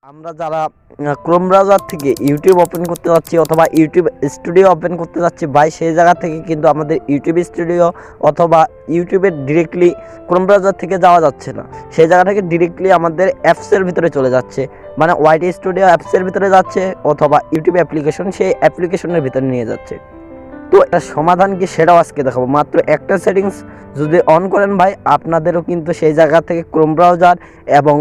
আমরা যারা Chrome browser থেকে ইউটিউব ওপেন করতে যাচ্ছি অথবা ইউটিউব স্টুডিও ওপেন করতে যাচ্ছি ভাই, সেই জায়গা থেকে কিন্তু আমাদের ইউটিউব স্টুডিও অথবা ইউটিউবে ডিরেক্টলি ক্রোম ব্রাউজার থেকে যাওয়া যাচ্ছে না। সেই জায়গা থেকে ডিরেক্টলি আমাদের অ্যাপসের ভিতরে চলে যাচ্ছে, মানে ওয়াইটি স্টুডিও অ্যাপসের ভিতরে যাচ্ছে অথবা ইউটিউব অ্যাপ্লিকেশন সেই অ্যাপ্লিকেশনের ভিতরে নিয়ে যাচ্ছে। তো এটা সমাধান কি সেটাও আজকে দেখাবো। মাত্র একটা সেটিংস যদি অন করেন ভাই, আপনাদেরও কিন্তু সেই জায়গা থেকে ক্রোম ব্রাউজার এবং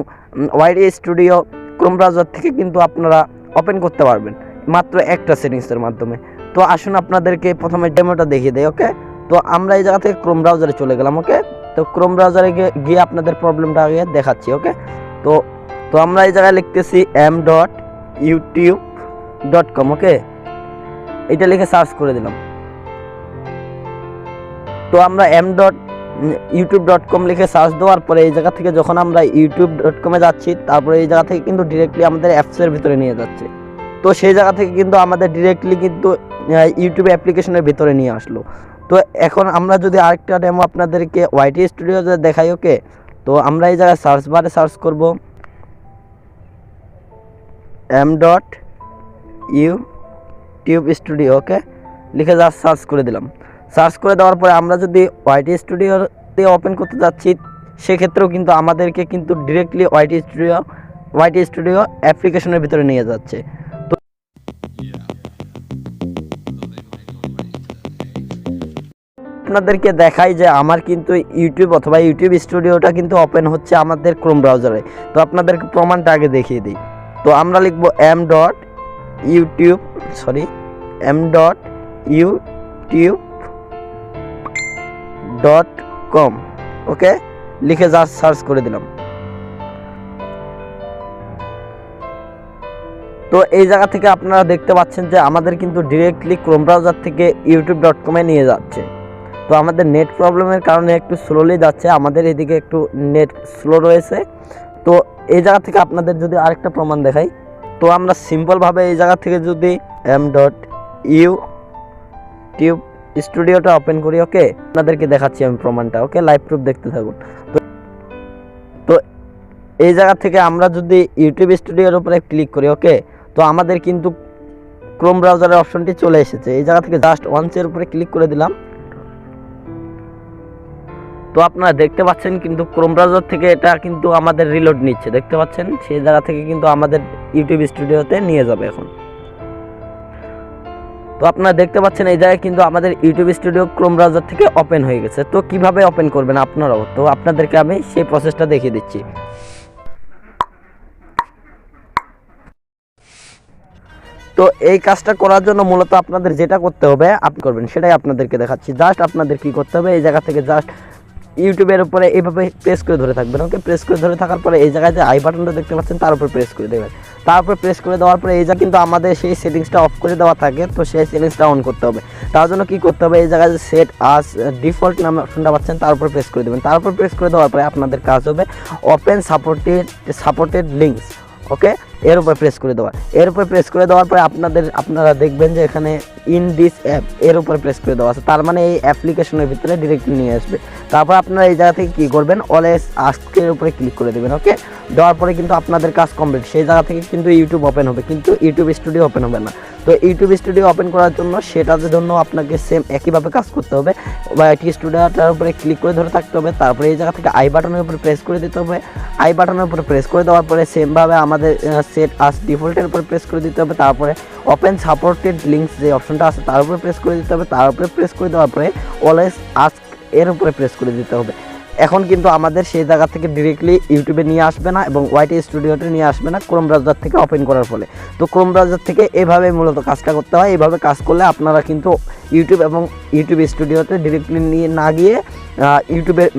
ওয়াইটি স্টুডিও ক্রোম ব্রাউজার থেকে কিন্তু আপনারা ওপেন করতে পারবেন মাত্র একটা সেটিংসের মাধ্যমে। তো আসুন আপনাদেরকে প্রথমে ডেমোটা দেখিয়ে দেয়। ওকে, তো আমরা এই জায়গা থেকে ক্রোম ব্রাউজারে চলে গেলাম। ওকে, তো ক্রোম ব্রাউজারে গিয়ে আপনাদের প্রবলেমটা আগে দেখাচ্ছি। ওকে, তো আমরা এই জায়গায় লিখতেছি m.youtube.com। ওকে, এটা লিখে সার্চ করে দিলাম। তো আমরা m.youtube.com লিখে সার্চ দেওয়ার পরে এই জায়গা থেকে যখন আমরা youtube.com-এ যাচ্ছি, তারপরে এই জায়গা থেকে কিন্তু ডিরেক্টলি আমাদের অ্যাপসের ভিতরে নিয়ে যাচ্ছে। তো সেই জায়গা থেকে কিন্তু আমাদের ডিরেক্টলি কিন্তু ইউটিউব অ্যাপ্লিকেশনের ভিতরে নিয়ে আসলো। তো এখন আমরা যদি আরেকটা ডেমো আপনাদেরকে ওয়াইটি স্টুডিওতে দেখাই। ওকে, তো আমরা এই জায়গায় সার্চ বারে সার্চ করব m.youtube স্টুডিও। ওকে, লিখে জাস্ট সার্চ করে দিলাম। সার্চ করে দেওয়ার পরে আমরা যদি ওয়াইটি স্টুডিওতে ওপেন করতে যাচ্ছি, সেক্ষেত্রেও কিন্তু আমাদেরকে কিন্তু ডিরেক্টলি ওয়াইটি স্টুডিও অ্যাপ্লিকেশনের ভিতরে নিয়ে যাচ্ছে। তো আপনাদেরকে দেখাই যে আমার কিন্তু ইউটিউব অথবা ইউটিউব স্টুডিওটা কিন্তু ওপেন হচ্ছে আমাদের ক্রোম ব্রাউজারে। তো আপনাদেরকে প্রমাণটা আগে দেখিয়ে দিই। তো আমরা লিখব m.youtube.com। ওকে, লিখে জাস্ট সার্চ করে দিলাম। তো এই জায়গা থেকে আপনারা দেখতে পাচ্ছেন যে আমাদের কিন্তু ডিরেক্টলি ক্রোম ব্রাউজার থেকে youtube.com-এ নিয়ে যাচ্ছে। তো আমাদের নেট প্রবলেমের কারণে একটু স্লোলি যাচ্ছে, আমাদের এদিকে একটু নেট স্লো রয়েছে। তো এই জায়গা থেকে আপনাদের যদি আরেকটা প্রমাণ দেখাই, তো আমরা সিম্পলভাবে এই জায়গা থেকে যদি m.youtube স্টুডিওটা ওপেন করি। ওকে, আপনাদেরকে দেখাচ্ছি আমি প্রমাণটা। ওকে, লাইভ প্রুফ দেখতে থাকুন। তো এই জায়গা থেকে আমরা যদি ইউটিউব স্টুডিওর উপরে ক্লিক করি, ওকে, তো আমাদের কিন্তু ক্রোম ব্রাউজারের অপশনটি চলে এসেছে। এই জায়গা থেকে জাস্ট ওয়ান্সের উপরে ক্লিক করে দিলাম। তো আপনারা দেখতে পাচ্ছেন কিন্তু ক্রোম ব্রাউজার থেকে এটা কিন্তু আমাদের রিলোড নিচ্ছে, দেখতে পাচ্ছেন। সেই জায়গা থেকে কিন্তু আমাদের ইউটিউব স্টুডিওতে নিয়ে যাবে এখন। তো আপনারা দেখতে পাচ্ছেন এই জায়গায় কিন্তু আমাদের ইউটিউব স্টুডিও ক্রোম ব্রাউজার থেকে ওপেন হয়ে গেছে। তো কিভাবে ওপেন করবেন আপনারাও, তো আপনাদেরকে আমি সেই প্রসেসটা দেখিয়ে দিচ্ছি। তো এই কাজটা করার জন্য মূলত আপনাদের যেটা করতে হবে আপনি করবেন, সেটাই আপনাদেরকে দেখাচ্ছি। জাস্ট আপনাদের কি করতে হবে, এই জায়গা থেকে জাস্ট ইউটিউবের উপরে এইভাবে প্রেস করে ধরে থাকবেন। ওকে, প্রেস করে ধরে থাকার পরে এই জায়গায় যে আই বাটনটা দেখতে পাচ্ছেন তার উপর প্রেস করে দেবেন। তারপর প্রেস করে দেওয়ার পরে এই জায়গা কিন্তু আমাদের সেই সেটিংসটা অফ করে দেওয়া থাকে, তো সেই সেটিংসটা অন করতে হবে। তার জন্য কি করতে হবে, এই জায়গায় যে সেট আস ডিফল্ট নামে অপশনটা পাচ্ছেন তার উপর প্রেস করে দেবেন। তারপর প্রেস করে দেওয়ার পরে আপনাদের কাজ হবে ওপেন সাপোর্টেড লিঙ্কস। ওকে, এর উপর প্রেস করে দেওয়ার। এর উপর প্রেস করে দেওয়ার পরে আপনারা দেখবেন যে এখানে ইন দিস অ্যাপ এর উপর প্রেস করে দেওয়া আছে, তার মানে এই অ্যাপ্লিকেশনের ভিতরে ডিরেক্টলি নিয়ে আসবে। তারপর আপনারা এই জায়গা থেকে কী করবেন, অলওয়েজ আস্কের উপরে ক্লিক করে দেবেন। ওকে, দেওয়ার পরে কিন্তু আপনাদের কাজ কমপ্লিট। সেই জায়গা থেকে কিন্তু ইউটিউব ওপেন হবে, কিন্তু ইউটিউব স্টুডিও ওপেন হবে না। তো ইউটিউব স্টুডিও ওপেন করার জন্য সেটার জন্য আপনাকে সেম একইভাবে কাজ করতে হবে। ওয়াইটি স্টুডিওটার উপরে ক্লিক করে ধরে থাকতে হবে। তারপরে এই জায়গা থেকে আই বাটনের উপরে প্রেস করে দিতে হবে। আই বাটনের উপরে প্রেস করে দেওয়ার পরে সেমভাবে আমাদের সেট আস ডিফল্টের উপরে প্রেস করে দিতে হবে। তারপরে ওপেন সাপোর্টেড লিঙ্কস যে অপশনটা আছে তার উপরে প্রেস করে দিতে হবে। তার উপরে প্রেস করে দেওয়ার পরে অলওয়েজ আস্ক এর উপরে প্রেস করে দিতে হবে। এখন কিন্তু আমাদের সেই জায়গা থেকে ডিরেক্টলি ইউটিউবে নিয়ে আসবে না এবং ওয়াইটি স্টুডিওতে নিয়ে আসবে না ক্রোম ব্রাউজার থেকে ওপেন করার ফলে। তো ক্রোম ব্রাউজার থেকে এভাবে মূলত কাজটা করতে হয়। এইভাবে কাজ করলে আপনারা কিন্তু ইউটিউব এবং ইউটিউব স্টুডিওতে ডিরেক্টলি নিয়ে না গিয়ে ইউটিউবের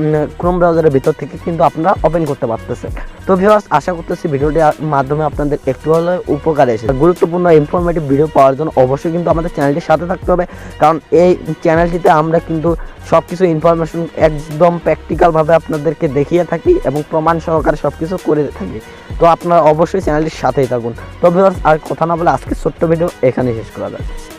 ক্রোম ব্রাউজারের ভিতর থেকে কিন্তু আপনারা ওপেন করতে পারতেছেন। তো ভিউয়ার্স, আশা করতেছি ভিডিওটির মাধ্যমে আপনাদের একটু হলে উপকার এসেছে। গুরুত্বপূর্ণ ইনফরমেটিভ ভিডিও পাওয়ার জন্য অবশ্যই কিন্তু আমাদের চ্যানেলটির সাথে থাকতে হবে, কারণ এই চ্যানেলটিতে আমরা কিন্তু সব কিছু ইনফরমেশন একদম প্র্যাকটিক্যালভাবে আপনাদেরকে দেখিয়ে থাকি এবং প্রমাণ সহকারে সব কিছু করে থাকি। তো আপনারা অবশ্যই চ্যানেলটির সাথেই থাকুন। তো ভিউয়ার্স, আর কথা না বলে আজকে ছোট্ট ভিডিও এখানে শেষ করা যাচ্ছে।